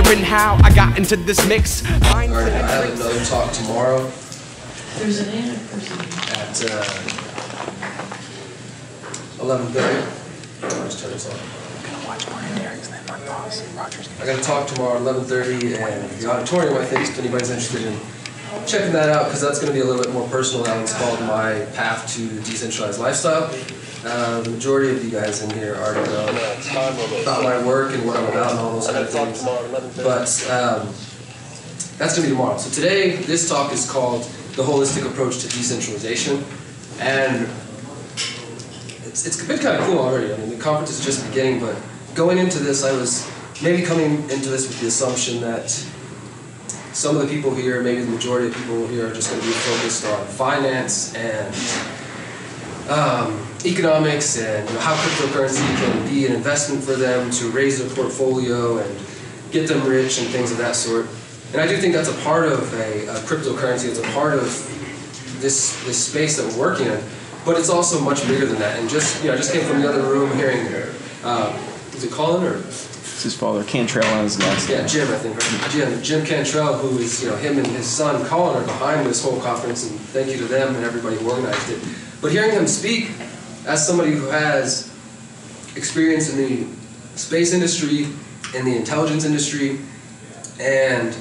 wondering how I got into this mix. Alright, I have another talk tomorrow. There's an Anna person. At 11:30. Let's turn this on. I got a talk tomorrow at 11:30, and the auditorium, I think, if anybody's interested in checking that out, because that's going to be a little bit more personal. That one's called My Path to Decentralized Lifestyle. The majority of you guys in here already know about my work and what I'm about and all those kind of things. But that's going to be tomorrow. So today, this talk is called The Holistic Approach to Decentralization. And it's been kind of cool already. I mean, the conference is just beginning, but going into this, I was maybe coming into this with the assumption that some of the people here, maybe the majority of people here, are just going to be focused on finance and economics and how cryptocurrency can be an investment for them to raise their portfolio and get them rich and things of that sort. And I do think that's a part of a cryptocurrency. It's a part of this space that we're working in. But it's also much bigger than that. And just I just came from the other room hearing, is it Colin or? It's his father, Cantrell, on his last name. Yeah, Jim, I think. Right? Jim Cantrell, who is, him and his son Colin are behind this whole conference, and thank you to them and everybody who organized it. But hearing him speak as somebody who has experience in the space industry, in the intelligence industry, and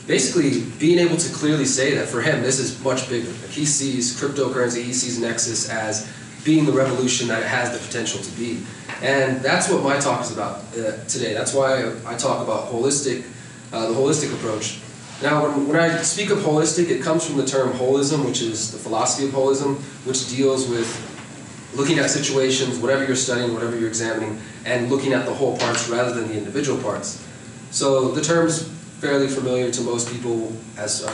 basically being able to clearly say that for him this is much bigger. Like, he sees cryptocurrency, he sees Nexus as being the revolution that it has the potential to be. And that's what my talk is about today. That's why I talk about holistic, the holistic approach. Now, when I speak of holistic, it comes from the term holism, which is the philosophy of holism, which deals with looking at situations, whatever you're studying, whatever you're examining, and looking at the whole parts rather than the individual parts. So the term's fairly familiar to most people as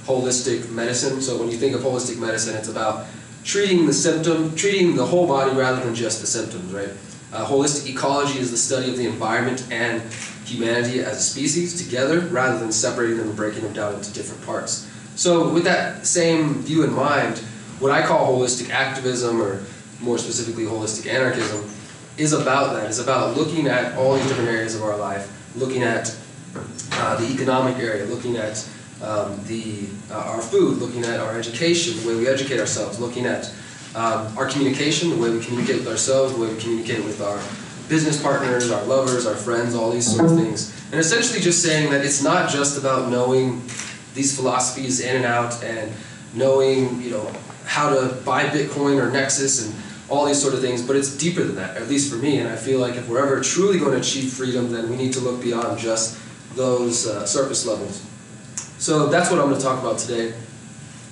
holistic medicine. So when you think of holistic medicine, it's about treating the symptom, treating the whole body rather than just the symptoms, right? Holistic ecology is the study of the environment and humanity as a species together rather than separating them and breaking them down into different parts. So with that same view in mind, what I call holistic activism, or more specifically holistic anarchism, is about that. It's about looking at all these different areas of our life, looking at the economic area, looking at our food, looking at our education, the way we educate ourselves, looking at our communication, the way we communicate with ourselves, the way we communicate with our business partners, our lovers, our friends, all these sorts of things. And essentially just saying that it's not just about knowing these philosophies in and out and knowing, how to buy Bitcoin or Nexus and all these sort of things, but it's deeper than that, at least for me. And I feel like if we're ever truly going to achieve freedom, then we need to look beyond just those surface levels. So that's what I'm going to talk about today.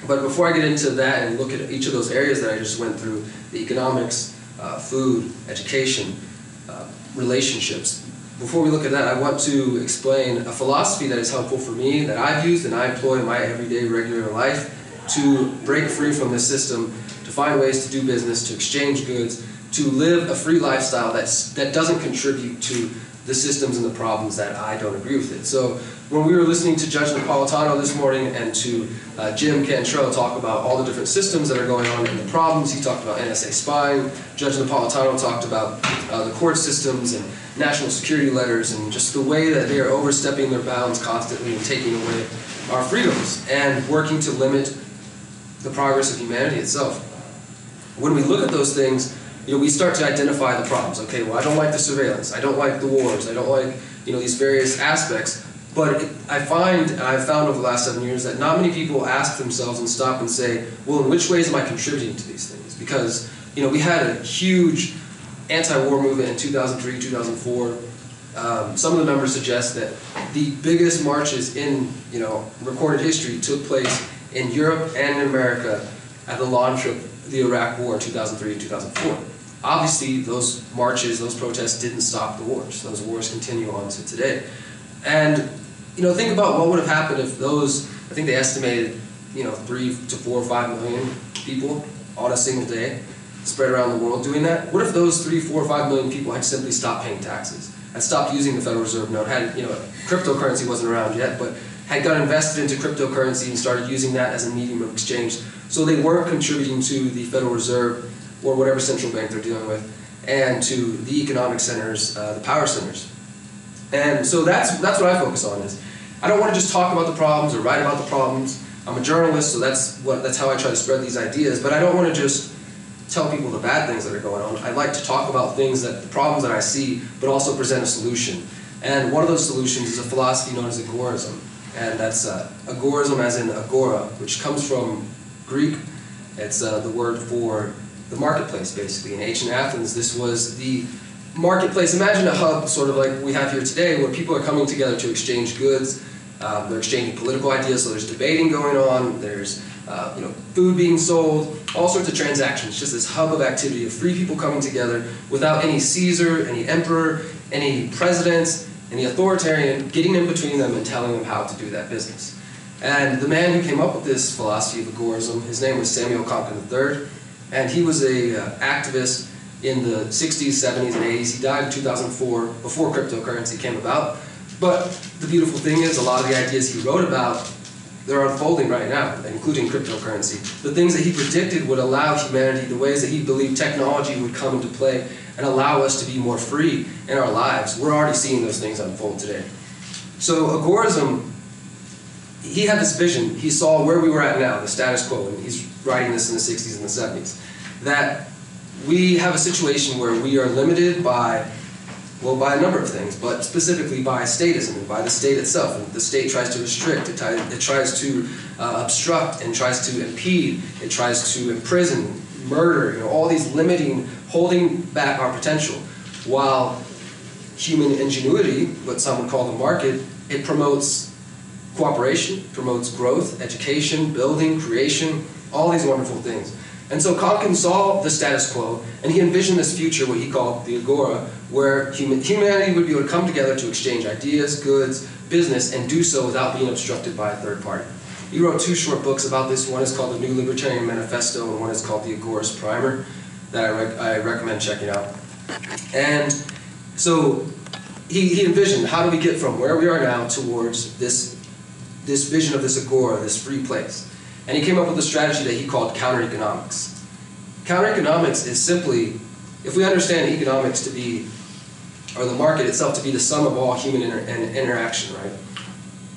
But before I get into that and look at each of those areas that I just went through, the economics, food, education, relationships, before we look at that, I want to explain a philosophy that is helpful for me, that I've used and I employ in my everyday, regular life to break free from this system, to find ways to do business, to exchange goods, to live a free lifestyle that doesn't contribute to the systems and the problems that I don't agree with it. So when we were listening to Judge Napolitano this morning and to Jim Cantrell talk about all the different systems that are going on and the problems, he talked about NSA spying. Judge Napolitano talked about the court systems and national security letters and just the way that they are overstepping their bounds constantly and taking away our freedoms and working to limit the progress of humanity itself. When we look at those things, we start to identify the problems. Okay, well, I don't like the surveillance, I don't like the wars, I don't like these various aspects. But I've found over the last 7 years that not many people ask themselves and stop and say, well, in which ways am I contributing to these things? Because we had a huge anti-war movement in 2003, 2004. Some of the numbers suggest that the biggest marches in recorded history took place in Europe and in America at the launch of the Iraq War in 2003 and 2004. Obviously, those marches, those protests didn't stop the wars. Those wars continue on to today. And think about what would have happened if those, I think they estimated, 3 to 4 or 5 million people on a single day spread around the world doing that. What if those 3, 4, or 5 million people had simply stopped paying taxes, had stopped using the Federal Reserve note, had, cryptocurrency wasn't around yet, but had got invested into cryptocurrency and started using that as a medium of exchange, so they weren't contributing to the Federal Reserve or whatever central bank they're dealing with, and to the economic centers, the power centers. And so that's what I focus on. Is I don't want to just talk about the problems or write about the problems. I'm a journalist, so that's how I try to spread these ideas. But I don't want to just tell people the bad things that are going on. I like to talk about the problems that I see, but also present a solution. And one of those solutions is a philosophy known as Agorism. And that's Agorism as in agora, which comes from Greek. It's the word for the marketplace, basically. In ancient Athens, this was the marketplace. Imagine a hub, sort of like we have here today, where people are coming together to exchange goods. They're exchanging political ideas, so there's debating going on, there's food being sold, all sorts of transactions. Just this hub of activity of free people coming together without any Caesar, any emperor, any presidents, any authoritarian getting in between them and telling them how to do that business. And the man who came up with this philosophy of agorism, his name was Samuel Konkin III, and he was a activist in the 60s, 70s, and 80s. He died in 2004, before cryptocurrency came about. But the beautiful thing is, a lot of the ideas he wrote about, they're unfolding right now, including cryptocurrency. The things that he predicted would allow humanity, the ways that he believed technology would come into play and allow us to be more free in our lives. We're already seeing those things unfold today. So agorism, he had this vision. He saw where we were at now, the status quo, and he's writing this in the 60s and the 70s, that we have a situation where we are limited by a number of things, but specifically by statism and by the state itself. And the state tries to restrict, it tries to obstruct, and tries to impede, it tries to imprison, murder, all these limiting, holding back our potential. While human ingenuity, what some would call the market, it promotes cooperation, promotes growth, education, building, creation, all these wonderful things. And so Konkin saw the status quo, and he envisioned this future, what he called the agora, where humanity would be able to come together to exchange ideas, goods, business, and do so without being obstructed by a third party. He wrote 2 short books about this. One is called The New Libertarian Manifesto, and one is called The Agorist Primer, that I recommend checking out. And so he envisioned, how do we get from where we are now towards this vision of this agora, this free place? And he came up with a strategy that he called counter-economics. Counter-economics is simply, if we understand economics to be, or the market itself to be the sum of all human interaction, right?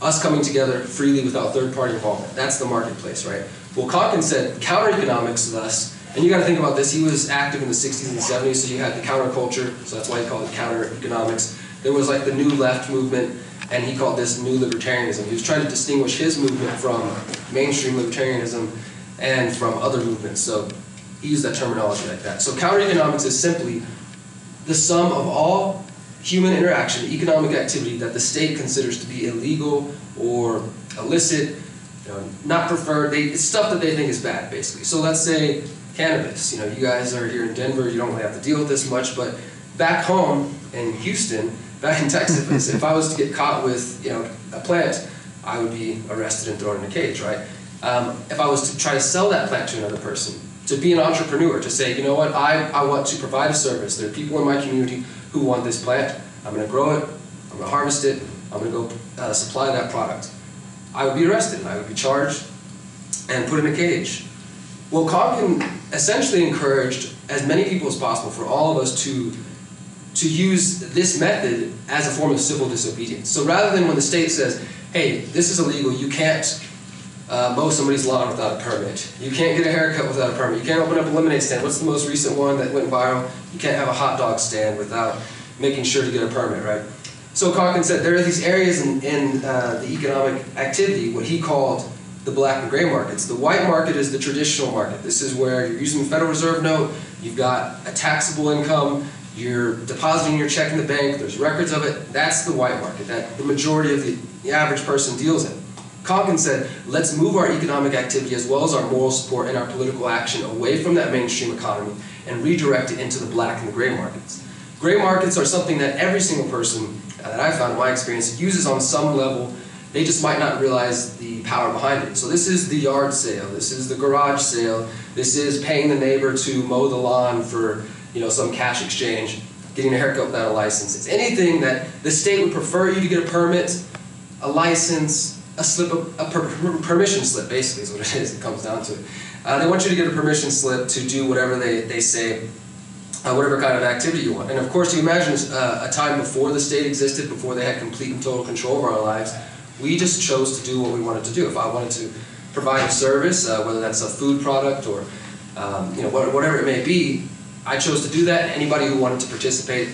Us coming together freely without third-party involvement. That's the marketplace, right? Well, Konkin said counter-economics thus, and you got to think about this, he was active in the 60s and 70s, so you had the counterculture, so that's why he called it counter-economics. There was like the New Left movement, and he called this New Libertarianism. He was trying to distinguish his movement from mainstream libertarianism and from other movements. So he used that terminology like that. So counter-economics is simply the sum of all human interaction, economic activity that the state considers to be illegal or illicit, not preferred. It's stuff that they think is bad, basically. So let's say cannabis. You guys are here in Denver, you don't really have to deal with this much, but back home in Houston, back in Texas, if I was to get caught with a plant, I would be arrested and thrown in a cage, right? If I was to try to sell that plant to another person, to be an entrepreneur, to say, you know what, I want to provide a service. There are people in my community who want this plant. I'm going to grow it, I'm going to harvest it, I'm going to go supply that product. I would be arrested, and I would be charged and put in a cage. Well, Konkin essentially encouraged as many people as possible for all of us to use this method as a form of civil disobedience. So rather than when the state says, hey, this is illegal, you can't mow somebody's lawn without a permit, you can't get a haircut without a permit, you can't open up a lemonade stand. What's the most recent one that went viral? You can't have a hot dog stand without making sure to get a permit, right? So Konkin said there are these areas in the economic activity, what he called the black and gray markets. The white market is the traditional market. This is where you're using the Federal Reserve note, you've got a taxable income, you're depositing your check in the bank, there's records of it. That's the white market that the majority of the average person deals in. Konkin said, let's move our economic activity as well as our moral support and our political action away from that mainstream economy and redirect it into the black and the gray markets. Gray markets are something that every single person that I found in my experience uses on some level. They just might not realize the power behind it. So this is the yard sale, this is the garage sale, this is paying the neighbor to mow the lawn for some cash exchange, getting a haircut without a license. It's anything that the state would prefer you to get a permit, a license, a permission slip, basically is what it is. It comes down to it. They want you to get a permission slip to do whatever they say whatever kind of activity you want. And of course, you imagine a time before the state existed, before they had complete and total control of our lives. We just chose to do what we wanted to do. If I wanted to provide a service, whether that's a food product or whatever it may be, I chose to do that. Anybody who wanted to participate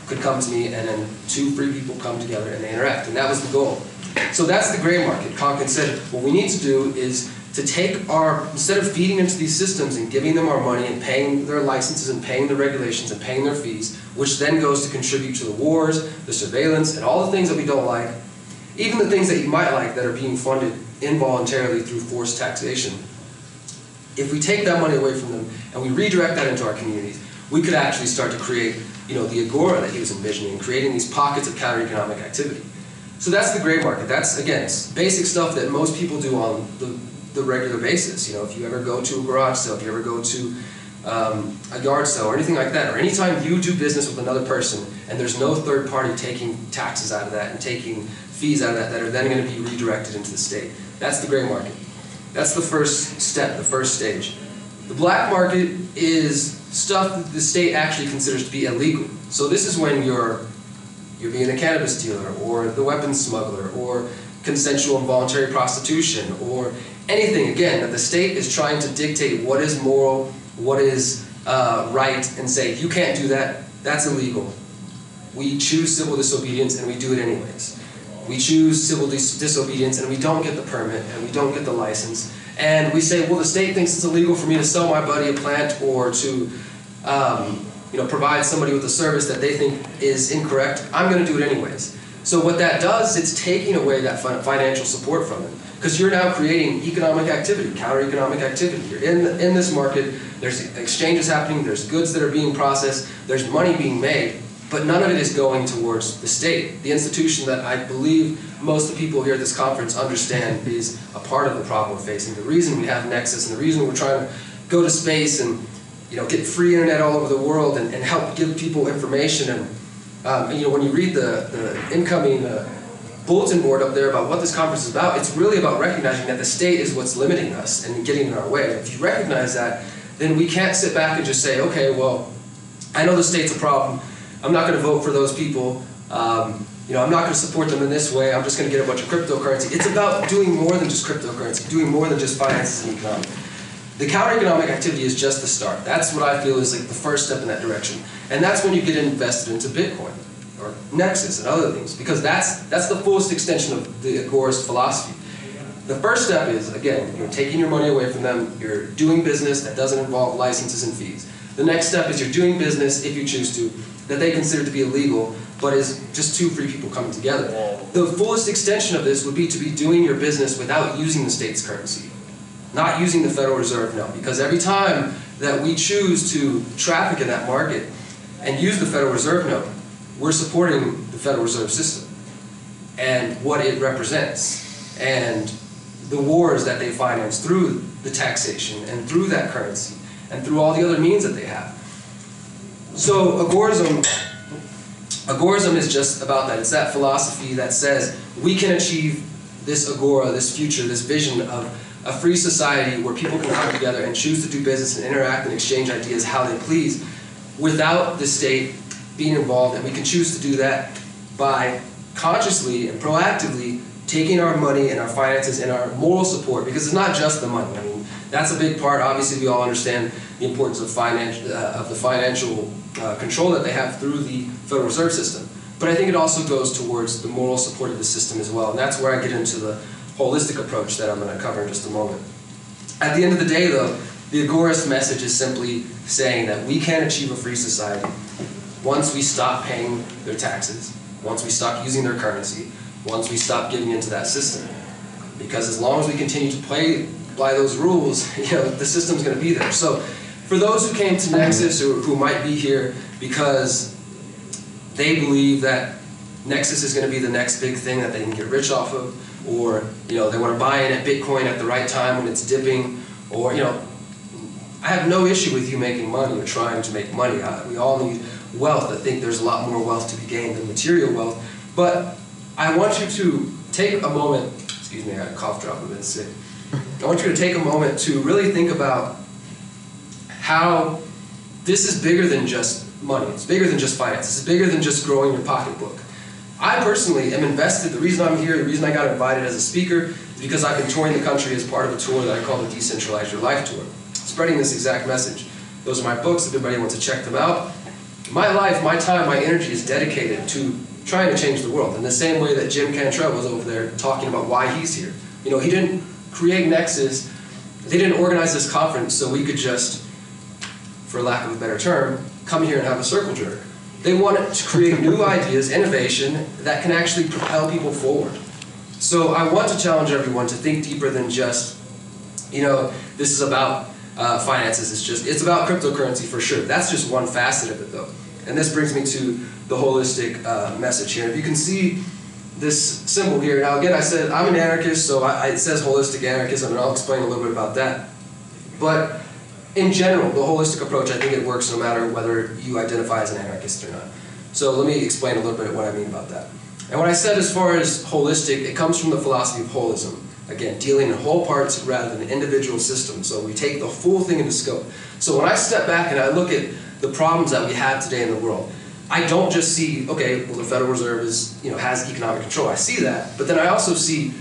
could come to me, and then two free people come together and they interact, and that was the goal. So that's the gray market. Conklin said, what we need to do is to take instead of feeding into these systems and giving them our money and paying their licenses and paying the regulations and paying their fees, which then goes to contribute to the wars, the surveillance, and all the things that we don't like, even the things that you might like that are being funded involuntarily through forced taxation. If we take that money away from them and we redirect that into our communities, we could actually start to create, the agora that he was envisioning, creating these pockets of counter-economic activity. So that's the gray market. That's, again, it's basic stuff that most people do on the regular basis. If you ever go to a garage sale, if you ever go to a yard sale or anything like that, or anytime you do business with another person and there's no third party taking taxes out of that and taking fees out of that are then going to be redirected into the state. That's the gray market. That's the first step, the first stage. The black market is stuff that the state actually considers to be illegal. So this is when you're being a cannabis dealer, or the weapons smuggler, or consensual involuntary prostitution, or anything, again, that the state is trying to dictate what is moral, what is right, and say, you can't do that, that's illegal. We choose civil disobedience and we do it anyways. We choose civil disobedience and we don't get the permit and we don't get the license. And we say, well, the state thinks it's illegal for me to sell my buddy a plant or to provide somebody with a service that they think is incorrect. I'm going to do it anyways. So what that does is it's taking away that financial support from them. Because you're now creating economic activity, counter-economic activity. You're in this market, there's exchanges happening, there's goods that are being processed, there's money being made, but none of it is going towards the state. The institution that I believe most of the people here at this conference understand is a part of the problem we're facing. The reason we have Nexus and the reason we're trying to go to space and get free internet all over the world and help give people information. And when you read the incoming bulletin board up there about what this conference is about, it's really about recognizing that the state is what's limiting us and getting in our way. If you recognize that, then we can't sit back and just say, okay, well, I know the state's a problem. I'm not going to vote for those people. I'm not going to support them in this way. I'm just going to get a bunch of cryptocurrency. It's about doing more than just cryptocurrency, doing more than just finances and economics. The counter-economic activity is just the start. That's what I feel is like the first step in that direction. And that's when you get invested into Bitcoin or Nexus and other things, because that's the fullest extension of the Agorist philosophy. The first step is, again, you're taking your money away from them, you're doing business that doesn't involve licenses and fees. The next step is you're doing business, if you choose to, that they consider to be illegal, but is just two free people coming together. The fullest extension of this would be to be doing your business without using the state's currency, not using the Federal Reserve note, because every time that we choose to traffic in that market and use the Federal Reserve note, we're supporting the Federal Reserve system and what it represents and the wars that they finance through the taxation and through that currency and through all the other means that they have. So Agorism is just about that. It's that philosophy that says we can achieve this agora, this future, this vision of a free society where people can come together and choose to do business and interact and exchange ideas how they please without the state being involved. And we can choose to do that by consciously and proactively taking our money and our finances and our moral support, because it's not just the money. I mean, that's a big part. Obviously, we all understand the importance of the financial control that they have through the Federal Reserve System. But I think it also goes towards the moral support of the system as well. And that's where I get into the holistic approach that I'm going to cover in just a moment. At the end of the day, though, the Agorist message is simply saying that we can achieve a free society once we stop paying their taxes, once we stop using their currency, once we stop giving into that system. Because as long as we continue to play by those rules, the system's going to be there. So for those who came to Nexus or who might be here because they believe that Nexus is going to be the next big thing that they can get rich off of, or they want to buy in at Bitcoin at the right time when it's dipping, or I have no issue with you making money or trying to make money. We all need wealth. I think there's a lot more wealth to be gained than material wealth. But I want you to take a moment, excuse me, I got a cough drop, I've been sick. I want you to take a moment to really think about how this is bigger than just money. It's bigger than just finance. It's bigger than just growing your pocketbook. I personally am invested. The reason I'm here, the reason I got invited as a speaker, is because I've been touring the country as part of a tour that I call the Decentralized Your Life Tour, spreading this exact message. Those are my books, if anybody wants to check them out. My life, my time, my energy is dedicated to trying to change the world in the same way that Jim Cantrell was over there talking about why he's here. You know, he didn't create Nexus, they didn't organize this conference so we could just, for lack of a better term, come here and have a circle jerk. They wanted to create new ideas, innovation, that can actually propel people forward. So I want to challenge everyone to think deeper than just, you know, this is about finances. It's about cryptocurrency for sure. That's just one facet of it though. And this brings me to the holistic message here. If you can see this symbol here, now again I said I'm an anarchist, so it says holistic anarchism, and I'll explain a little bit about that. But in general, the holistic approach, I think it works no matter whether you identify as an anarchist or not. So let me explain a little bit of what I mean about that. And what I said as far as holistic, it comes from the philosophy of holism. Again, dealing in whole parts rather than individual systems. So we take the full thing into scope. So when I step back and I look at the problems that we have today in the world, I don't just see, okay, well the Federal Reserve is, you know, has economic control. I see that, but then I also see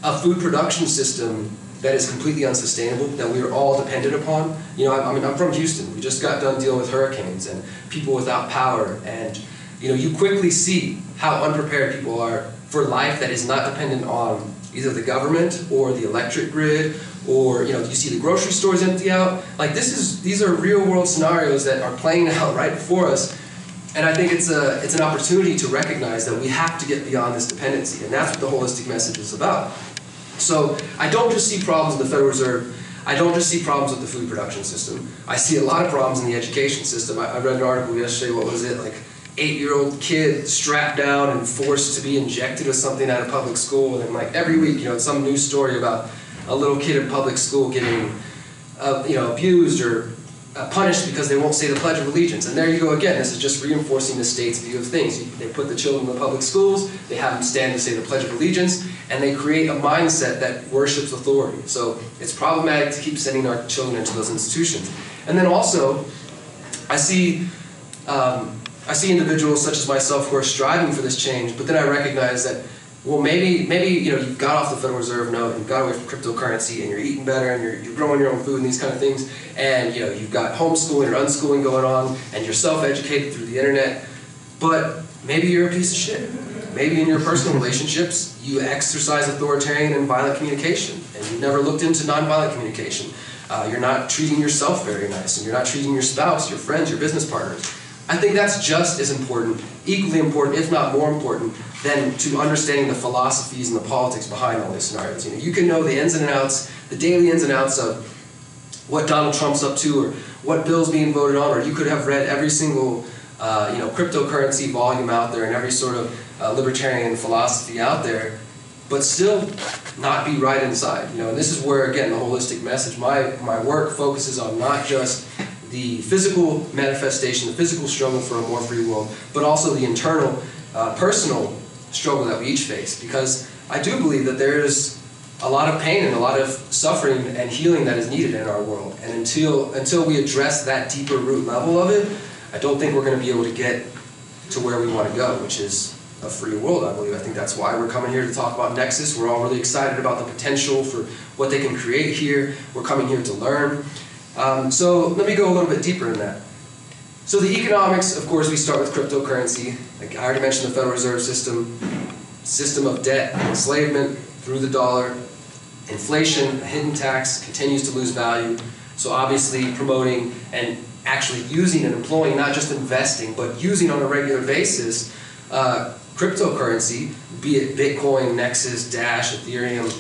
a food production system that is completely unsustainable, that we are all dependent upon. You know, I'm from Houston. We just got done dealing with hurricanes and people without power, and you know, you quickly see how unprepared people are for life that is not dependent on either the government or the electric grid, or you know, you see the grocery stores empty out. Like these are real world scenarios that are playing out right before us, and I think it's an opportunity to recognize that we have to get beyond this dependency, and that's what the holistic message is about. So I don't just see problems in the Federal Reserve. I don't just see problems with the food production system. I see a lot of problems in the education system. I read an article yesterday, what was it, like 8-year-old kid strapped down and forced to be injected with something at a public school, and like every week, you know, some news story about a little kid in public school getting, you know, abused or punished because they won't say the Pledge of Allegiance. And there you go again. This is just reinforcing the state's view of things. They put the children in the public schools, they have them stand to say the Pledge of Allegiance, and they create a mindset that worships authority. So it's problematic to keep sending our children into those institutions. And then also, I see individuals such as myself who are striving for this change, but then I recognize that, well, maybe you know, you've got off the Federal Reserve note, and you've got away from cryptocurrency, and you're eating better, and you're growing your own food and these kind of things, and you know, you've got homeschooling or unschooling going on, and you're self-educated through the internet, but maybe you're a piece of shit. Maybe in your personal relationships, you exercise authoritarian and violent communication, and you've never looked into nonviolent communication. You're not treating yourself very nice, and you're not treating your spouse, your friends, your business partners. I think that's just as important, equally important, if not more important, than to understanding the philosophies and the politics behind all these scenarios. You know, you can know the ins and outs, the daily ins and outs of what Donald Trump's up to, or what bill's being voted on, or you could have read every single you know, cryptocurrency volume out there and every sort of libertarian philosophy out there, but still not be right inside. You know, and this is where, again, the holistic message, my work focuses on not just the physical manifestation, the physical struggle for a more free world, but also the internal, personal struggle that we each face. Because I do believe that there is a lot of pain and a lot of suffering and healing that is needed in our world. And until we address that deeper root level of it, I don't think we're going to be able to get to where we want to go, which is a free world, I believe. I think that's why we're coming here to talk about Nexus. We're all really excited about the potential for what they can create here. We're coming here to learn. So let me go a little bit deeper in that. So the economics, of course, we start with cryptocurrency. Like I already mentioned, the Federal Reserve system of debt, enslavement through the dollar, inflation, a hidden tax, continues to lose value. So obviously promoting and actually using and employing, not just investing, but using on a regular basis, cryptocurrency, be it Bitcoin, Nexus, Dash, Ethereum,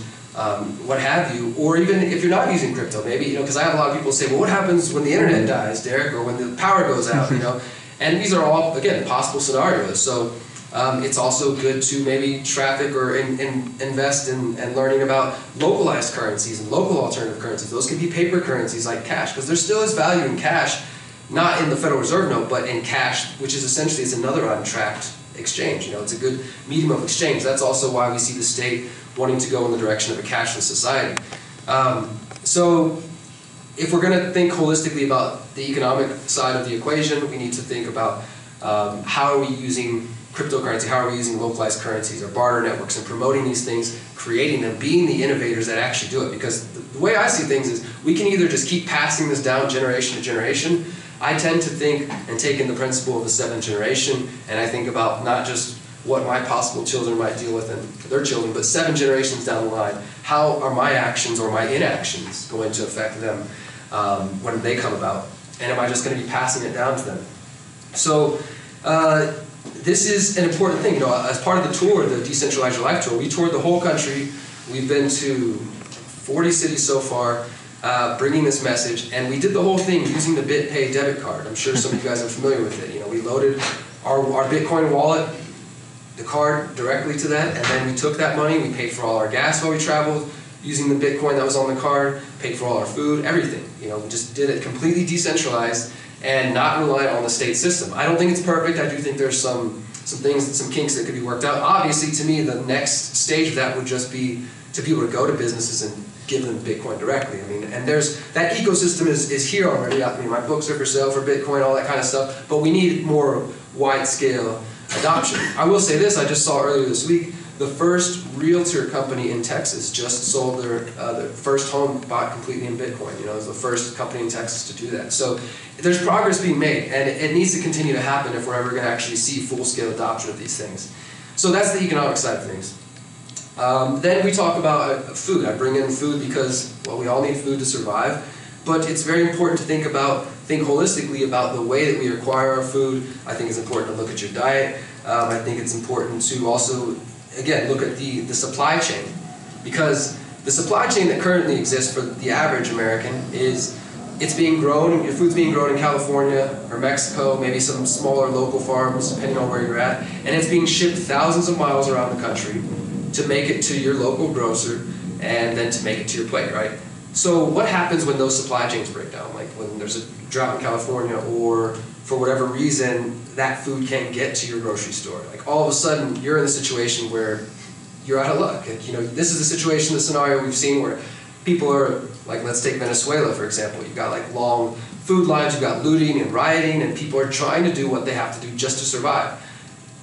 what have you, or even if you're not using crypto, maybe, you know, because I have a lot of people say, well, what happens when the internet dies, Derrick, or when the power goes out, you know, and these are all, again, possible scenarios. So it's also good to maybe traffic or invest in learning about localized currencies and local alternative currencies. Those can be paper currencies like cash, because there still is value in cash, not in the Federal Reserve note, but in cash, which is essentially it's another untracked exchange. You know, it's a good medium of exchange. That's also why we see the state wanting to go in the direction of a cashless society. So if we're going to think holistically about the economic side of the equation, we need to think about how are we using cryptocurrency, how are we using localized currencies or barter networks and promoting these things, creating them, being the innovators that actually do it. Because the way I see things is we can either just keep passing this down generation to generation. I tend to think and take in the principle of the seventh generation, and I think about not just what my possible children might deal with and their children, but 7 generations down the line, how are my actions or my inactions going to affect them when they come about? And am I just going to be passing it down to them? So this is an important thing. You know, as part of the tour, the Decentralize Your Life tour, we toured the whole country. We've been to 40 cities so far, bringing this message, and we did the whole thing using the BitPay debit card. I'm sure some of you guys are familiar with it. You know, we loaded our Bitcoin wallet, the card directly to that, and then we took that money, we paid for all our gas while we traveled, using the Bitcoin that was on the card, paid for all our food, everything. You know, we just did it completely decentralized and not reliant on the state system. I don't think it's perfect. I do think there's some things, some kinks that could be worked out. Obviously, to me, the next stage of that would just be to be able to go to businesses and give them Bitcoin directly. I mean, and there's, that ecosystem is here already. I mean, my books are for sale for Bitcoin, all that kind of stuff, but we need more wide-scale adoption. I will say this, I just saw earlier this week, the first realtor company in Texas just sold their first home bought completely in Bitcoin. You know, it was the first company in Texas to do that. So there's progress being made, and it needs to continue to happen if we're ever going to actually see full-scale adoption of these things. So that's the economic side of things. Then we talk about food. I bring in food because, well, we all need food to survive, but it's very important to think holistically about the way that we acquire our food. I think it's important to look at your diet. I think it's important to also, again, look at the supply chain, because the supply chain that currently exists for the average American is, it's being grown, your food's being grown in California or Mexico, maybe some smaller local farms, depending on where you're at, and it's being shipped thousands of miles around the country to make it to your local grocer and then to make it to your plate, right? So what happens when those supply chains break down? Like when there's a drought in California, or for whatever reason that food can't get to your grocery store. Like all of a sudden you're in a situation where you're out of luck. You know, this is the situation, the scenario we've seen where people are, like, let's take Venezuela for example. You've got like long food lines, you've got looting and rioting, and people are trying to do what they have to do just to survive.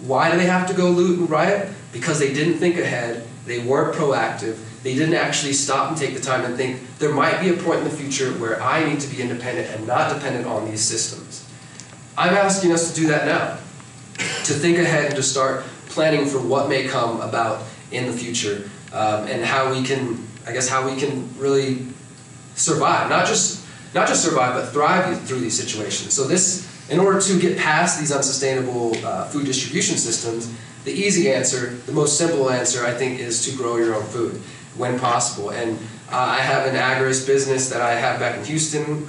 Why do they have to go loot and riot? Because they didn't think ahead, they weren't proactive, they didn't actually stop and take the time and think, there might be a point in the future where I need to be independent and not dependent on these systems. I'm asking us to do that now, to think ahead and to start planning for what may come about in the future, and how we can, I guess, how we can really survive, not just survive, but thrive through these situations. So this, in order to get past these unsustainable food distribution systems, the easy answer, the most simple answer, I think, is to grow your own food when possible. And I have an agorist business that I have back in Houston,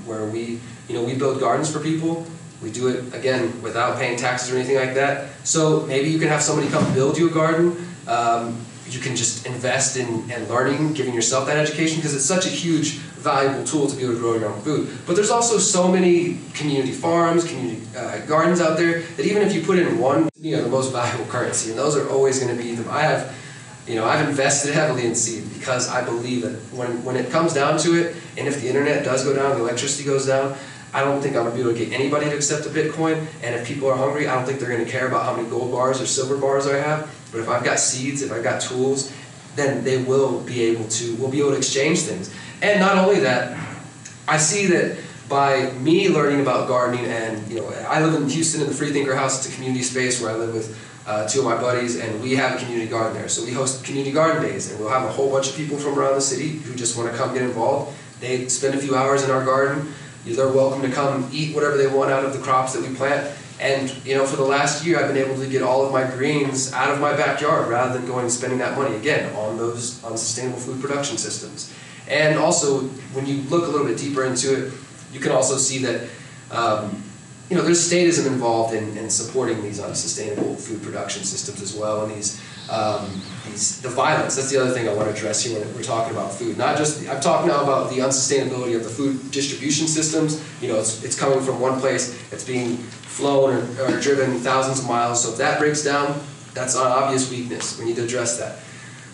where we build gardens for people. We do it, again, without paying taxes or anything like that. So maybe you can have somebody come build you a garden. You can just invest in learning, giving yourself that education, because it's such a huge, valuable tool to be able to grow your own food. But there's also so many community farms, community gardens out there, that even if you put in one, you know, the most valuable currency, and those are always going to be them. I've invested heavily in seed because I believe that when it comes down to it, and if the internet does go down, the electricity goes down, I don't think I'm going to be able to get anybody to accept a Bitcoin, and if people are hungry, I don't think they're going to care about how many gold bars or silver bars I have. But if I've got seeds, if I've got tools, then we'll be able to exchange things. And not only that, I see that by me learning about gardening, and you know, I live in Houston in the Freethinker House. It's a community space where I live with 2 of my buddies, and we have a community garden there. So we host community garden days, and we'll have a whole bunch of people from around the city who just want to come get involved. They spend a few hours in our garden. They're welcome to come eat whatever they want out of the crops that we plant. And you know, for the last year, I've been able to get all of my greens out of my backyard rather than going and spending that money again on those unsustainable food production systems. And also, when you look a little bit deeper into it, you can also see that you know, there's statism involved in supporting these unsustainable food production systems as well, and the violence. That's the other thing I want to address here when we're talking about food. Not just, I'm talking now about the unsustainability of the food distribution systems. You know, it's coming from one place, it's being flown or driven thousands of miles. So if that breaks down, that's an obvious weakness. We need to address that.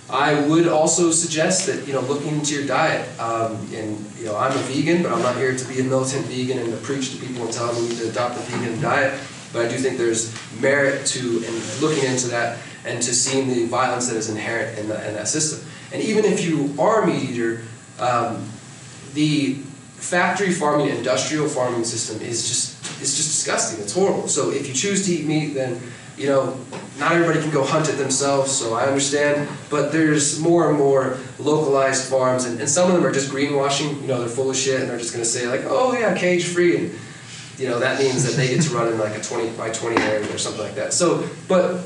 I would also suggest that, looking into your diet, and I'm a vegan, but I'm not here to be a militant vegan and to preach to people and tell them we need to adopt a vegan diet. But I do think there's merit to looking into that and to seeing the violence that is inherent in that system. And even if you are a meat eater, the factory farming, industrial farming system is just disgusting. It's horrible. So if you choose to eat meat, then not everybody can go hunt it themselves, so I understand, but there's more and more localized farms, and some of them are just greenwashing. They're full of shit, and they're just going to say like, oh yeah, cage free, and that means that they get to run in like a 20 by 20 area or something like that. So, but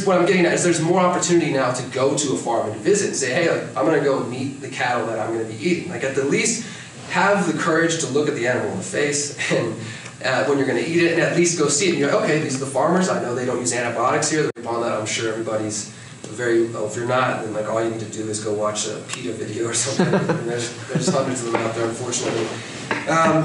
what I'm getting at is there's more opportunity now to go to a farm and visit and say, hey, I'm going to go meet the cattle that I'm going to be eating. Like at the least have the courage to look at the animal in the face and when you're going to eat it, and at least go see it. And you're like, okay, these are the farmers. I know they don't use antibiotics here. Upon that, I'm sure everybody's if you're not, then like all you need to do is go watch a PETA video or something. And there's hundreds of them out there, unfortunately.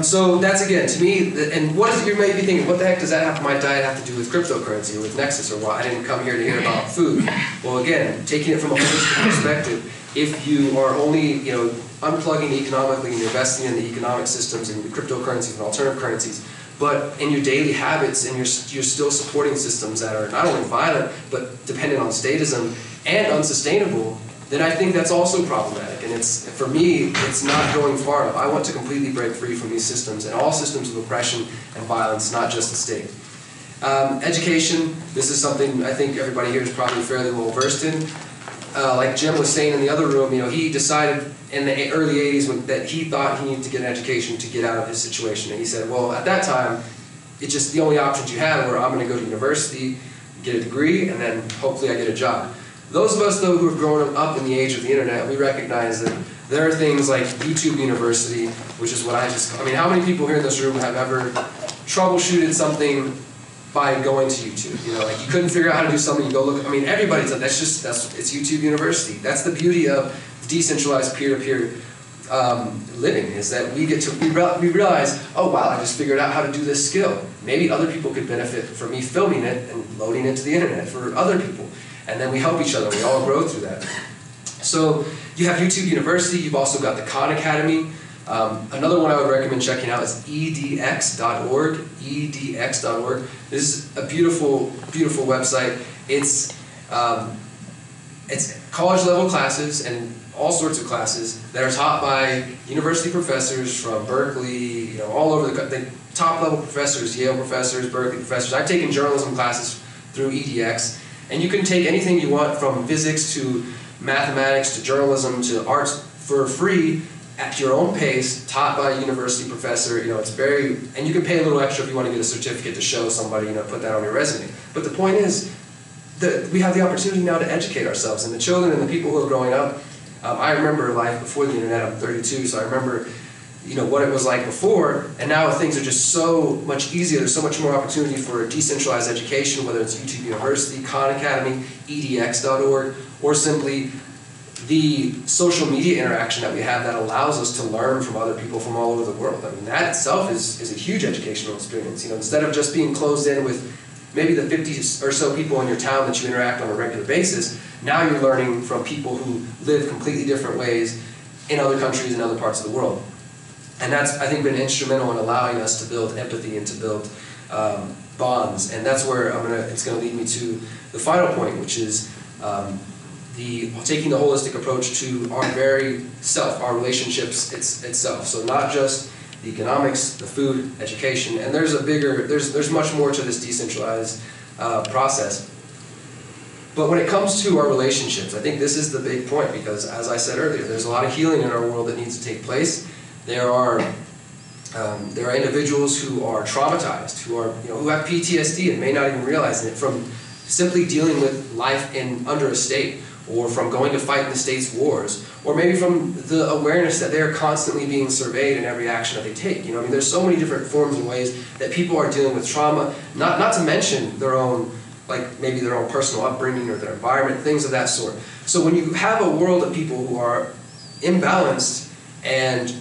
So that's, again, to me, and you may be thinking, what the heck does my diet have to do with cryptocurrency or with Nexus, or why I didn't come here to hear about food? Well, again, taking it from a holistic perspective, if you are only, unplugging economically and investing in the economic systems and the cryptocurrencies and alternative currencies, but in your daily habits, and you're still supporting systems that are not only violent, but dependent on statism and unsustainable, then I think that's also problematic. And for me, it's not going far enough. I want to completely break free from these systems and all systems of oppression and violence, not just the state. Education, this is something I think everybody here is probably fairly well versed in. Like Jim was saying in the other room, he decided in the early 80s that he thought he needed to get an education to get out of his situation. And he said, well, at that time, it's just the only options you had were I'm going to go to university, get a degree, and then hopefully I get a job. Those of us, though, who have grown up in the age of the internet, we recognize that there are things like YouTube University, which is what how many people here in this room have ever troubleshooted something by going to YouTube? Like you couldn't figure out how to do something, you go look. Everybody's like, it's YouTube University. That's the beauty of decentralized peer-to-peer living, is that we realize, oh wow, I just figured out how to do this skill. Maybe other people could benefit from me filming it and loading it to the internet for other people. And then we help each other, we all grow through that. So you have YouTube University, you've also got the Khan Academy. Another one I would recommend checking out is edx.org, edx.org. This is a beautiful, beautiful website. It's college level classes and all sorts of classes that are taught by university professors from Berkeley, all over the top level professors, Yale professors, Berkeley professors. I've taken journalism classes through edx, and you can take anything you want from physics to mathematics to journalism to arts for free at your own pace, taught by a university professor. And you can pay a little extra if you want to get a certificate to show somebody, put that on your resume. But the point is that we have the opportunity now to educate ourselves, and the children and the people who are growing up. I remember life before the internet. I'm 32, so I remember what it was like before, and now things are just so much easier. There's so much more opportunity for decentralized education, whether it's YouTube University, Khan Academy, edx.org, or simply the social media interaction that we have that allows us to learn from other people from all over the world. That itself is a huge educational experience. Instead of just being closed in with maybe the 50 or so people in your town that you interact on a regular basis, now you're learning from people who live completely different ways in other countries and other parts of the world. And that's, I think, been instrumental in allowing us to build empathy and to build bonds. And that's where it's going to lead me to the final point, which is taking the holistic approach to our very self, our relationships itself. So not just the economics, the food, education, and there's much more to this decentralized process. But when it comes to our relationships, I think this is the big point, because as I said earlier, there's a lot of healing in our world that needs to take place. There are individuals who are traumatized, who have PTSD and may not even realize it from simply dealing with life under a state, or from going to fight in the state's wars, or maybe from the awareness that they're constantly being surveyed in every action that they take. There's so many different forms and ways that people are dealing with trauma, not to mention their own, maybe their own personal upbringing or their environment, things of that sort. So when you have a world of people who are imbalanced and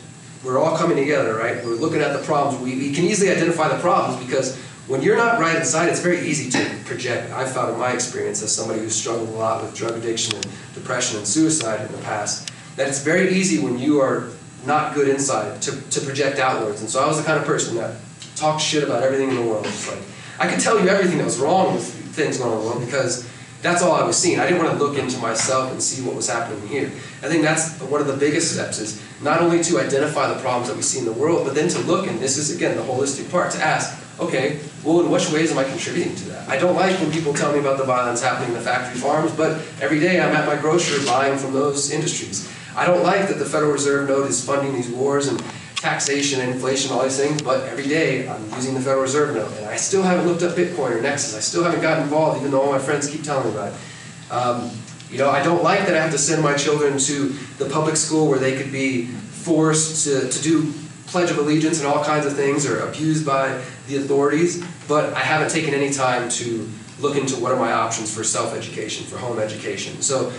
we're all coming together, right? We're looking at the problems. We can easily identify the problems because when you're not right inside, it's very easy to project. I've found in my experience as somebody who's struggled a lot with drug addiction and depression and suicide in the past, that it's very easy when you are not good inside to project outwards. And so I was the kind of person that talked shit about everything in the world. Just like, I could tell you everything that was wrong with things going on in the world because that's all I was seeing. I didn't want to look into myself and see what was happening here. I think that's one of the biggest steps, is not only to identify the problems that we see in the world, but then to look, and this is again the holistic part, to ask, okay, well, in which ways am I contributing to that? I don't like when people tell me about the violence happening in the factory farms, but every day I'm at my grocery buying from those industries. I don't like that the Federal Reserve Note is funding these wars and taxation and inflation, all these things, but every day I'm using the Federal Reserve Note, and I still haven't looked up Bitcoin or Nexus. I still haven't gotten involved, even though all my friends keep telling me about it. You know, I don't like that I have to send my children to the public school where they could be forced to do Pledge of Allegiance and all kinds of things, or abused by the authorities, but I haven't taken any time to look into what are my options for self-education, for home education. So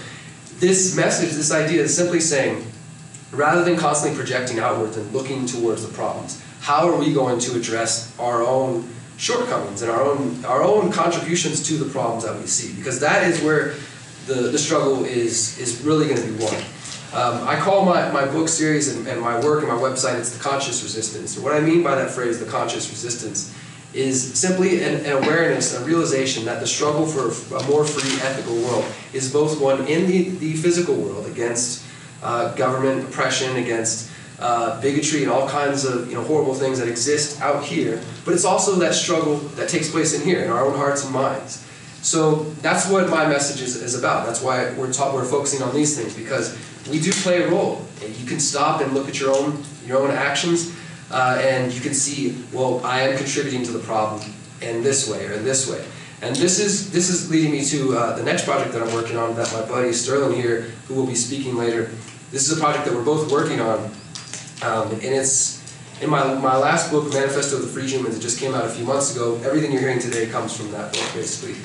this message, this idea is simply saying, rather than constantly projecting outwards and looking towards the problems, how are we going to address our own shortcomings and our own contributions to the problems that we see? Because that is where the struggle is really going to be won. I call my book series and my work and my website, it's the conscious resistance. And what I mean by that phrase, the conscious resistance, is simply an awareness, a realization that the struggle for a more free, ethical world is both one in the physical world against government oppression, against bigotry and all kinds of horrible things that exist out here, but it's also that struggle that takes place in here, in our own hearts and minds. So that's what my message is about. That's why we're focusing on these things, because we do play a role. You can stop and look at your own actions, and you can see, well, I am contributing to the problem in this way or in this way. And this is leading me to the next project that I'm working on, that my buddy Sterling here, who will be speaking later. This is a project that we're both working on, and it's in my last book, Manifesto of the Free Humans. It just came out a few months ago. Everything you're hearing today comes from that book, basically.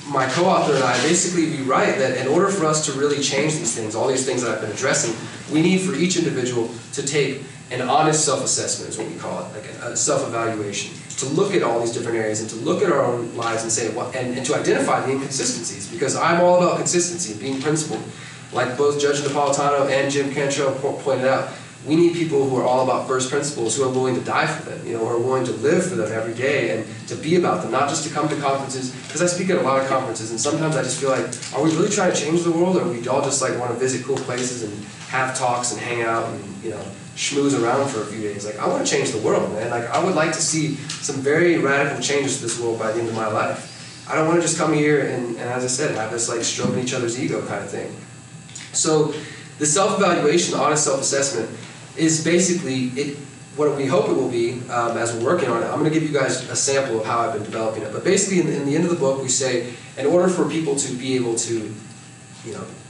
My co-author and I, basically, we write that in order for us to really change these things, all these things that I've been addressing, we need for each individual to take an honest self-assessment, is what we call it, like a self-evaluation, to look at all these different areas and to look at our own lives and say, and to identify the inconsistencies, because I'm all about consistency and being principled. Like both Judge Napolitano and Jim Cantrell pointed out, we need people who are all about first principles, who are willing to die for them, who are willing to live for them every day and to be about them, not just to come to conferences, because I speak at a lot of conferences, and sometimes I just feel like, are we really trying to change the world, or we all just like want to visit cool places and have talks and hang out and schmooze around for a few days? Like, I want to change the world, man. Like, I would like to see some very radical changes to this world by the end of my life. I don't want to just come here and as I said, have this like stroking each other's ego kind of thing. So the self-evaluation, the honest self-assessment, is basically what we hope it will be as we're working on it. I'm going to give you guys a sample of how I've been developing it. But basically, in the end of the book, we say, in order for people to be able to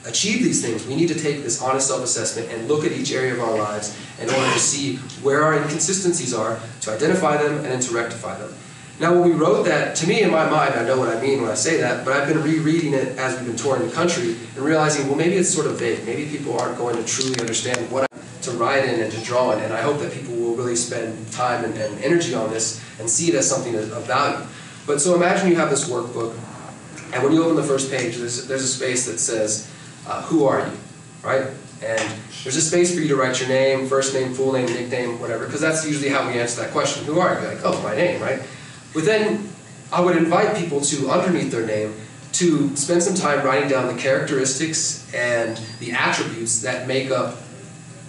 achieve these things, we need to take this honest self-assessment and look at each area of our lives in order to see where our inconsistencies are, to identify them, and then to rectify them. Now, when we wrote that, to me, in my mind, I know what I mean when I say that, but I've been rereading it as we've been touring the country and realizing, well, maybe it's sort of vague. Maybe people aren't going to truly understand what to write in and to draw in, and I hope that people will really spend time and energy on this and see it as something of value. But so imagine you have this workbook, and when you open the first page, there's a space that says, who are you, right? And there's a space for you to write your name, first name, full name, nickname, whatever, because that's usually how we answer that question. Who are you? Like, oh, my name, right? But then I would invite people to, underneath their name, to spend some time writing down the characteristics and the attributes that make up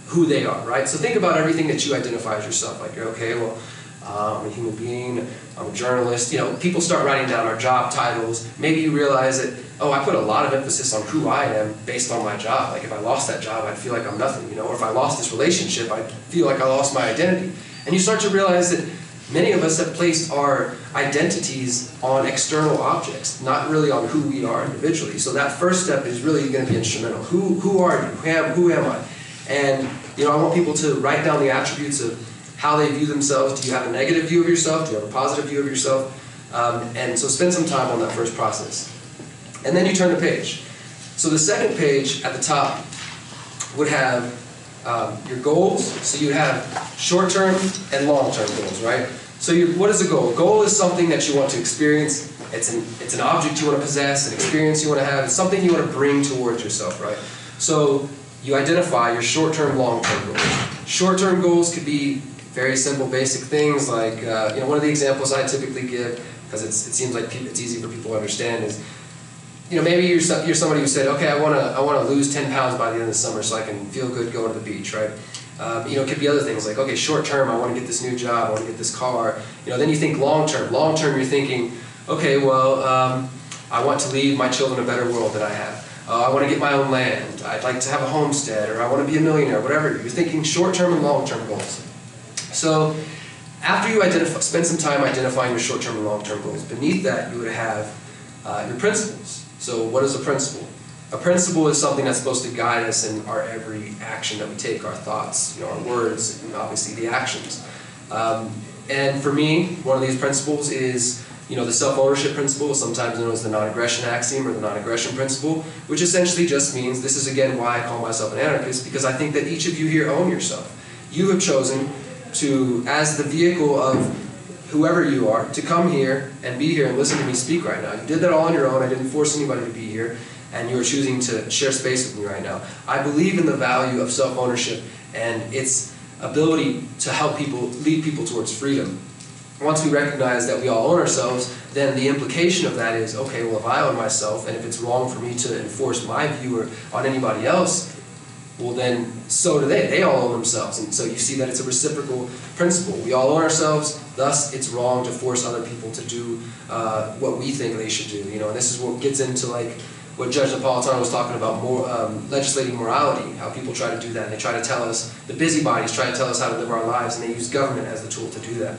who they are, right? So think about everything that you identify as yourself. Like, okay, well, I'm a human being, I'm a journalist. People start writing down our job titles. Maybe you realize that, oh, I put a lot of emphasis on who I am based on my job. Like, if I lost that job, I'd feel like I'm nothing, or if I lost this relationship, I'd feel like I lost my identity. And you start to realize that many of us have placed our identities on external objects, not really on who we are individually. So that first step is really going to be instrumental. Who are you? Who am I? And I want people to write down the attributes of how they view themselves. Do you have a negative view of yourself? Do you have a positive view of yourself? And so spend some time on that first process. And then you turn the page. So the second page at the top would have your goals. So you have short-term and long-term goals, right? So what is a goal? A goal is something that you want to experience. It's an object you want to possess, an experience you want to have. It's something you want to bring towards yourself, right? So you identify your short-term, long-term goals. Short-term goals could be very simple, basic things like, one of the examples I typically give, because it seems like it's easy for people to understand, is, maybe you're somebody who said, okay, I want to lose 10 pounds by the end of the summer so I can feel good going to the beach, right? It could be other things like, okay, short term, I want to get this new job, I want to get this car. Then you think long term. Long term, you're thinking, okay, well, I want to leave my children a better world than I have. I want to get my own land. I'd like to have a homestead, or I want to be a millionaire, whatever. You're thinking short term and long term goals. So after you spend some time identifying your short term and long term goals, beneath that you would have your principles. So what is a principle? A principle is something that's supposed to guide us in our every action that we take, our thoughts, our words, and obviously the actions. And for me, one of these principles is the self-ownership principle, sometimes known as the non-aggression axiom or the non-aggression principle, which essentially just means, this is again why I call myself an anarchist, because I think that each of you here own yourself. You have chosen to, as the vehicle of whoever you are, to come here and be here and listen to me speak right now. You did that all on your own. I didn't force anybody to be here, and you are choosing to share space with me right now. I believe in the value of self-ownership and its ability to help people, lead people towards freedom. Once we recognize that we all own ourselves, then the implication of that is, okay, well, if I own myself, and if it's wrong for me to enforce my view on anybody else, well then, so do they. They all own themselves. And so you see that it's a reciprocal principle. We all own ourselves, thus it's wrong to force other people to do what we think they should do. And this is what gets into what Judge Napolitano was talking about, legislating morality, how people try to do that. And they try to tell us, the busybodies try to tell us how to live our lives, and they use government as the tool to do that.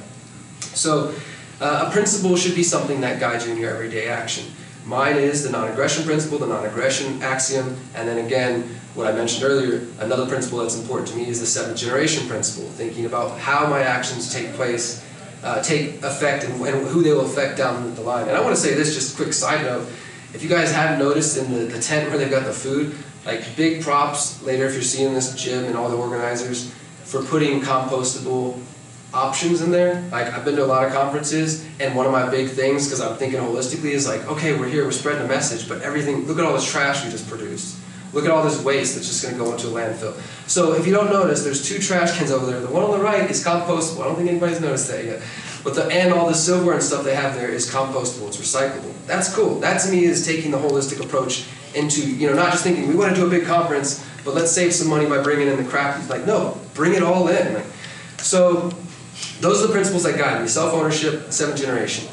So a principle should be something that guides you in your everyday action. Mine is the non-aggression principle, the non-aggression axiom, and then again, what I mentioned earlier, another principle that's important to me is the seventh generation principle, thinking about how my actions take effect and who they will affect down the line. And I want to say this, just a quick side note, if you guys haven't noticed in the tent where they've got the food, big props later if you're seeing this, Jim and all the organizers, for putting compostable options in there. I've been to a lot of conferences, and one of my big things, because I'm thinking holistically, is okay, we're here, we're spreading a message, but everything, look at all this trash we just produced. Look at all this waste that's just going to go into a landfill. So if you don't notice, there's 2 trash cans over there. The one on the right is compostable. I don't think anybody's noticed that yet. But and all the silverware and stuff they have there is compostable. It's recyclable. That's cool. That to me is taking the holistic approach into, not just thinking we want to do a big conference, but let's save some money by bringing in the crap. No, bring it all in. So those are the principles that guide me. Self-ownership, seventh generation.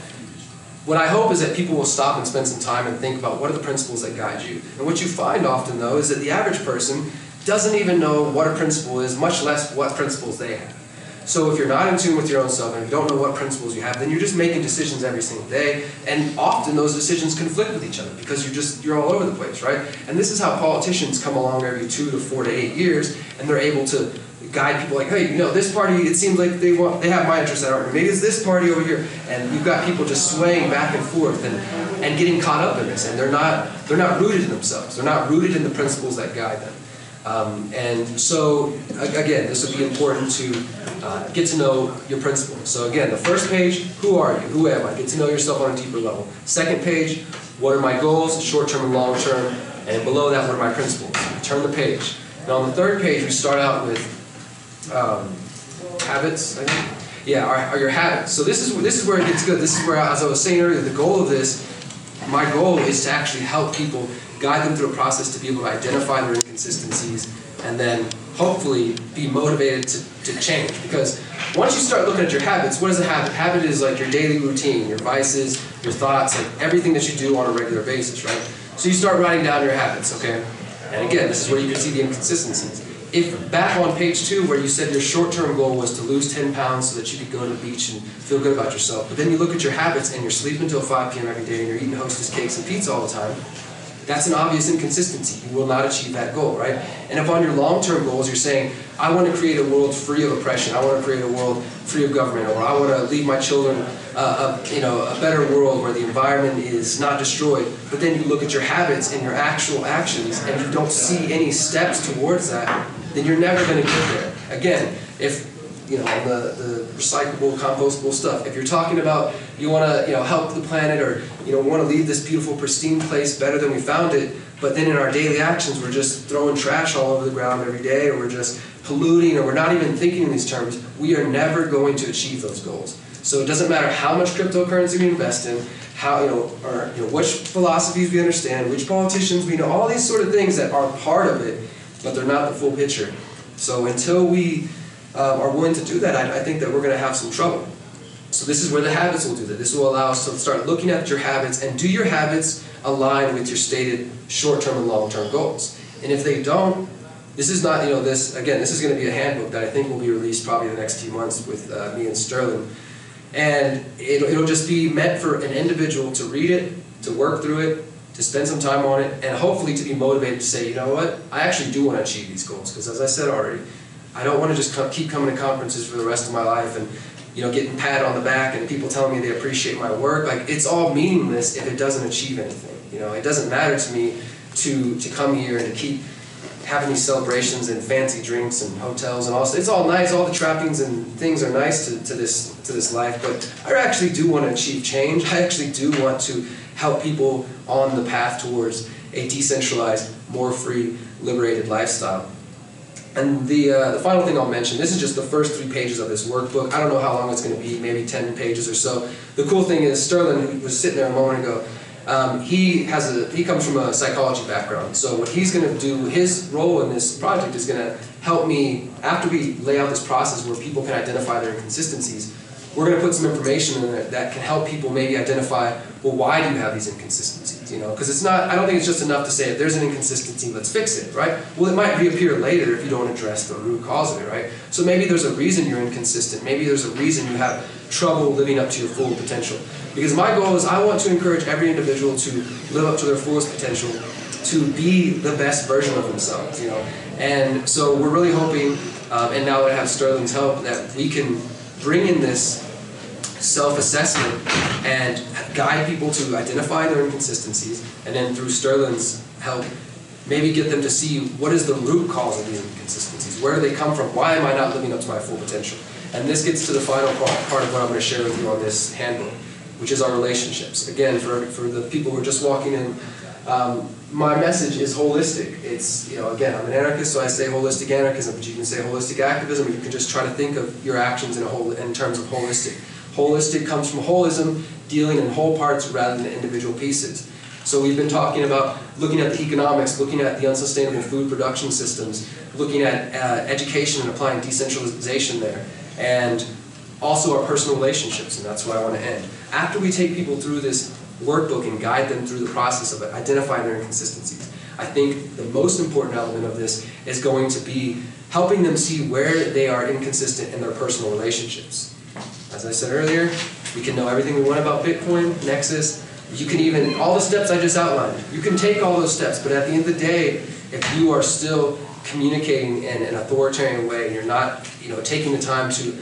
What I hope is that people will stop and spend some time and think about what are the principles that guide you. And what you find often, though, is that the average person doesn't even know what a principle is, much less what principles they have. So if you're not in tune with your own self and you don't know what principles you have, then you're just making decisions every single day, and often those decisions conflict with each other because you're all over the place, right? And this is how politicians come along every 2 to 4 to 8 years, and they're able to guide people hey, this party, it seems like they have my interests at heart. Maybe it's this party over here, and you've got people just swaying back and forth and getting caught up in this, and they're not rooted in themselves. They're not rooted in the principles that guide them. And so again, this would be important to get to know your principles. So again, the first page, who are you? Who am I? Get to know yourself on a deeper level. Second page, what are my goals, short-term and long-term, and below that, what are my principles? Turn the page. And on the third page, we start out with habits, I think. Yeah, are your habits. So this is where it gets good. This is where, as I was saying earlier, the goal of this, my goal is to actually help people, guide them through a process to be able to identify their inconsistencies and then hopefully be motivated to change. Because once you start looking at your habits, what is a habit? Habit is like your daily routine, your vices, your thoughts, everything that you do on a regular basis, right? So you start writing down your habits, okay? And again, this is where you can see the inconsistencies. If back on page 2 where you said your short-term goal was to lose 10 pounds so that you could go to the beach and feel good about yourself, but then you look at your habits and you're sleeping until 5 p.m. every day and you're eating Hostess cakes and pizza all the time, that's an obvious inconsistency. You will not achieve that goal, right? And if on your long-term goals you're saying, I want to create a world free of oppression, I want to create a world free of government, or I want to leave my children a better world where the environment is not destroyed, but then you look at your habits and your actual actions and you don't see any steps towards that, then you're never going to get there. Again, if on the recyclable, compostable stuff. If you're talking about you want to help the planet, or want to leave this beautiful, pristine place better than we found it, but then in our daily actions we're just throwing trash all over the ground every day, or we're just polluting, or we're not even thinking in these terms, we are never going to achieve those goals. So it doesn't matter how much cryptocurrency we invest in, how which philosophies we understand, which politicians we know, all these sort of things that are part of it, but they're not the full picture. So until we are willing to do that, I think that we're going to have some trouble. So this is where the habits will do that. This will allow us to start looking at your habits, and do your habits align with your stated short-term and long-term goals? And if they don't, this is not, this is going to be a handbook that I think will be released probably in the next few months with me and Sterling. And it'll just be meant for an individual to read it, to work through it, to spend some time on it, and hopefully to be motivated to say, you know what, I actually do want to achieve these goals. Because as I said already, I don't want to just keep coming to conferences for the rest of my life and getting patted on the back and people telling me they appreciate my work. Like, it's all meaningless if it doesn't achieve anything. It doesn't matter to me to come here and to keep having these celebrations and fancy drinks and hotels and all. It's all nice. All the trappings and things are nice to this life. But I actually do want to achieve change. I actually do want to help people on the path towards a decentralized, more free, liberated lifestyle. And the final thing I'll mention, this is just the first 3 pages of this workbook. I don't know how long it's going to be, maybe 10 pages or so. The cool thing is, Sterling, who was sitting there a moment ago, he comes from a psychology background. So what he's going to do, his role in this project is going to help me, after we lay out this process where people can identify their inconsistencies, we're going to put some information in there that can help people maybe identify, well, why do you have these inconsistencies? Because it's not, I don't think it's just enough to say, if there's an inconsistency, let's fix it, right? Well, it might reappear later if you don't address the root cause of it, right? So maybe there's a reason you're inconsistent. Maybe there's a reason you have trouble living up to your full potential. Because my goal is, I want to encourage every individual to live up to their fullest potential, to be the best version of themselves, And so we're really hoping, and now that I have Sterling's help, that we can bring in this self-assessment and guide people to identify their inconsistencies, and then through Sterling's help, maybe get them to see what is the root cause of these inconsistencies. Where do they come from? Why am I not living up to my full potential? And this gets to the final part of what I'm going to share with you on this handbook, which is our relationships. Again, for the people who are just walking in, my message is holistic. It's, again, I'm an anarchist, so I say holistic anarchism, but you can say holistic activism, or you can just try to think of your actions in terms of holistic. Holistic comes from holism, dealing in whole parts rather than individual pieces. So we've been talking about looking at the economics, looking at the unsustainable food production systems, looking at education and applying decentralization there, and also our personal relationships, and that's where I want to end. After we take people through this workbook and guide them through the process of identifying their inconsistencies, I think the most important element of this is going to be helping them see where they are inconsistent in their personal relationships. As I said earlier, we can know everything we want about Bitcoin, Nexus. You can even, all the steps I just outlined, you can take all those steps, but at the end of the day, if you are still communicating in an authoritarian way, and you're not taking the time to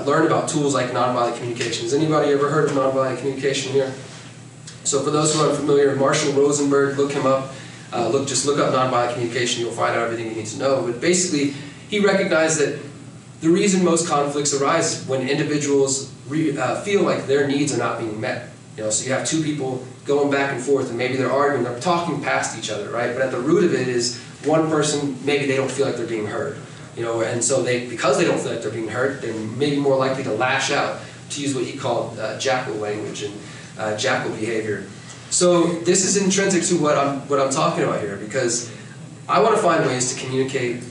learn about tools like nonviolent communication. Has anybody ever heard of nonviolent communication here? So for those who are unfamiliar, Marshall Rosenberg, look him up. Just look up nonviolent communication, you'll find out everything you need to know. But basically, he recognized that the reason most conflicts arise is when individuals feel like their needs are not being met. So you have two people going back and forth, and maybe they're arguing, they're talking past each other, right? But at the root of it is one person, maybe they don't feel like they're being heard. And so because they don't feel like they're being heard, they're maybe more likely to lash out, to use what he called jackal language and jackal behavior. So this is intrinsic to what I'm talking about here, because I want to find ways to communicate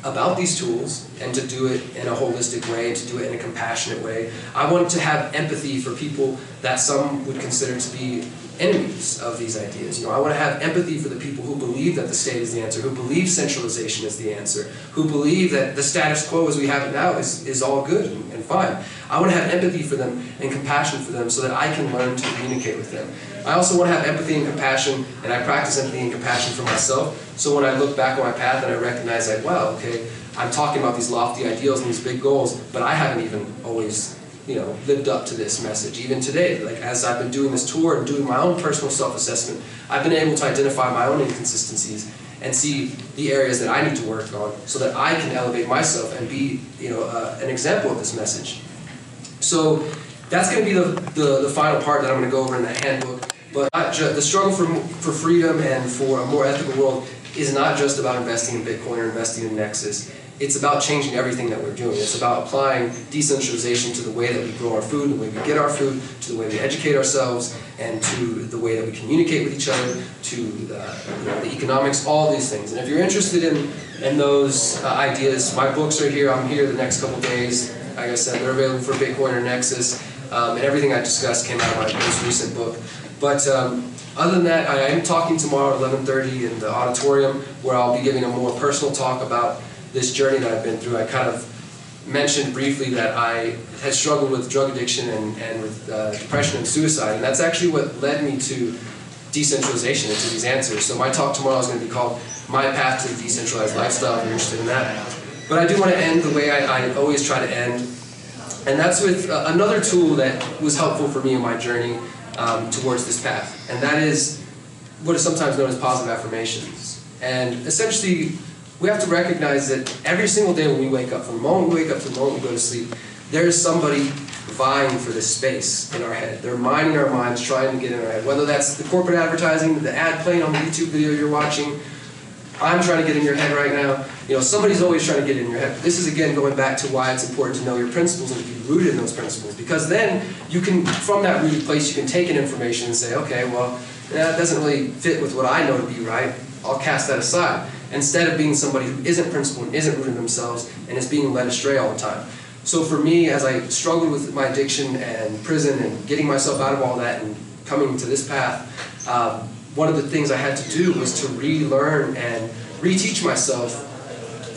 about these tools and to do it in a holistic way, and to do it in a compassionate way. I want to have empathy for people that some would consider to be enemies of these ideas. I want to have empathy for the people who believe that the state is the answer, who believe centralization is the answer, who believe that the status quo as we have it now is all good and fine. I want to have empathy for them and compassion for them so that I can learn to communicate with them. I also want to have empathy and compassion, and I practice empathy and compassion for myself, so when I look back on my path and I recognize that, wow, okay, I'm talking about these lofty ideals and these big goals, but I haven't even always lived up to this message. Even today, like as I've been doing this tour and doing my own personal self-assessment, I've been able to identify my own inconsistencies and see the areas that I need to work on so that I can elevate myself and be an example of this message. So that's going to be the final part that I'm going to go over in the handbook. But the struggle for freedom and for a more ethical world is not just about investing in Bitcoin or investing in Nexus. It's about changing everything that we're doing. It's about applying decentralization to the way that we grow our food, the way we get our food, to the way we educate ourselves, and to the way that we communicate with each other, to the economics, all these things. And if you're interested in those ideas, my books are here. I'm here the next couple days. Like I said, they're available for Bitcoin or Nexus. And everything I discussed came out of my most recent book. But other than that, I am talking tomorrow at 11:30 in the auditorium, where I'll be giving a more personal talk about this journey that I've been through. I kind of mentioned briefly that I had struggled with drug addiction and with depression and suicide, and that's actually what led me to decentralization and to these answers. So my talk tomorrow is going to be called My Path to the Decentralized Lifestyle, if you're interested in that. But I do want to end the way I always try to end, and that's with another tool that was helpful for me in my journey towards this path, and that is what is sometimes known as positive affirmations. And essentially, we have to recognize that every single day when we wake up, from the moment we wake up to the moment we go to sleep, there is somebody vying for this space in our head. They're mining our minds, trying to get in our head. Whether that's the corporate advertising, the ad playing on the YouTube video you're watching, I'm trying to get in your head right now. You know, somebody's always trying to get in your head. This is, again, going back to why it's important to know your principles and to be rooted in those principles. Because then you can, from that rooted place, you can take in information and say, okay, well, that doesn't really fit with what I know to be right. I'll cast that aside. Instead of being somebody who isn't principled and isn't rooted in themselves and is being led astray all the time. So for me, as I struggled with my addiction and prison and getting myself out of all that and coming to this path, one of the things I had to do was to relearn and reteach myself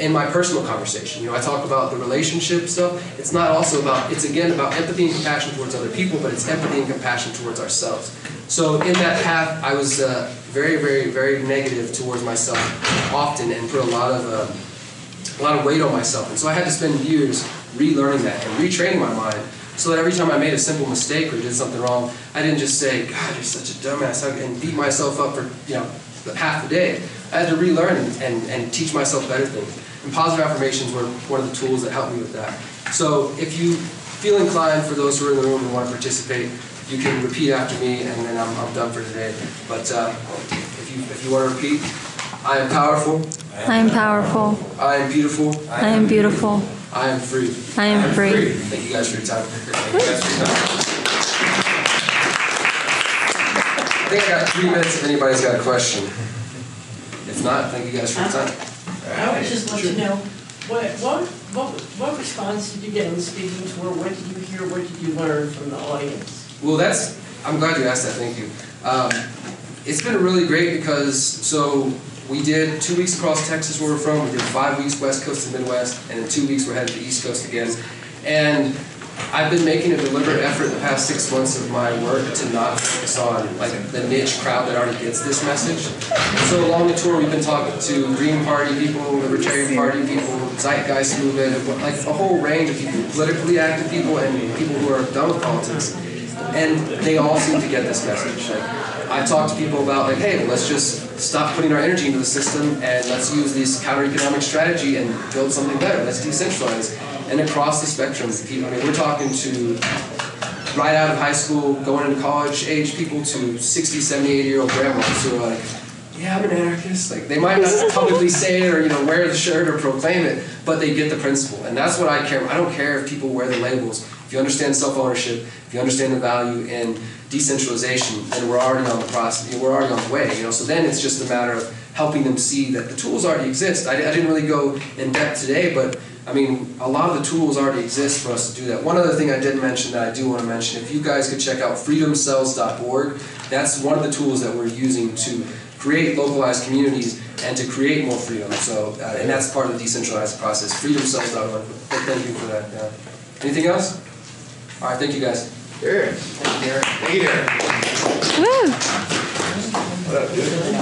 in my personal conversation. You know, I talk about the relationship stuff. It's not also about, it's again about empathy and compassion towards other people, but it's empathy and compassion towards ourselves. So in that path, I was very, very, very negative towards myself often, and put a lot of weight on myself. And so I had to spend years relearning that and retraining my mind, so that every time I made a simple mistake or did something wrong, I didn't just say, God, you're such a dumbass, and beat myself up for, you know, half the day. I had to relearn and teach myself better things. And positive affirmations were one of the tools that helped me with that. So if you feel inclined, for those who are in the room and want to participate, you can repeat after me, and then I'm done for today. But if you want to repeat, I am powerful. I am powerful. I am beautiful. I am beautiful. I am free. I am free. Thank you guys for your time. Thank you guys for your time. I think I got 3 minutes if anybody's got a question. If not, thank you guys for your time. I would just love to know, what response did you get in speaking tour? What did you hear? What did you learn from the audience? Well, I'm glad you asked that, thank you. It's been really great because, so we did 2 weeks across Texas where we're from, we did 5 weeks West Coast and Midwest, and in 2 weeks we're headed to the East Coast again. And I've been making a deliberate effort the past 6 months of my work to not focus on like the niche crowd that already gets this message. So along the tour we've been talking to Green Party people, Libertarian Party people, Zeitgeist movement, like a whole range of people, politically active people and people who are done with politics. And they all seem to get this message. Like, I talk to people about, like, hey, let's just stop putting our energy into the system and let's use this counter-economic strategy and build something better. Let's decentralize. And across the spectrum, people, I mean, we're talking to right out of high school, going into college age people to 60, 70, 80-year-old grandmas who are like, yeah, I'm an anarchist. Like, they might not publicly say it or, you know, wear the shirt or proclaim it, but they get the principle. And that's what I care about. I don't care if people wear the labels. If you understand self-ownership, if you understand the value in decentralization, then we're already on the process. We're already on the way. You know, so then it's just a matter of helping them see that the tools already exist. I didn't really go in depth today, but I mean, a lot of the tools already exist for us to do that. One other thing I didn't mention that I do want to mention, if you guys could check out freedomcells.org, that's one of the tools that we're using to create localized communities and to create more freedom. So, and that's part of the decentralized process. Freedomcells.org. Thank you for that. Yeah. Anything else? All right, thank you guys. Derrick. Thank you, Derrick. Hey, Derrick. Woo! What up, dude?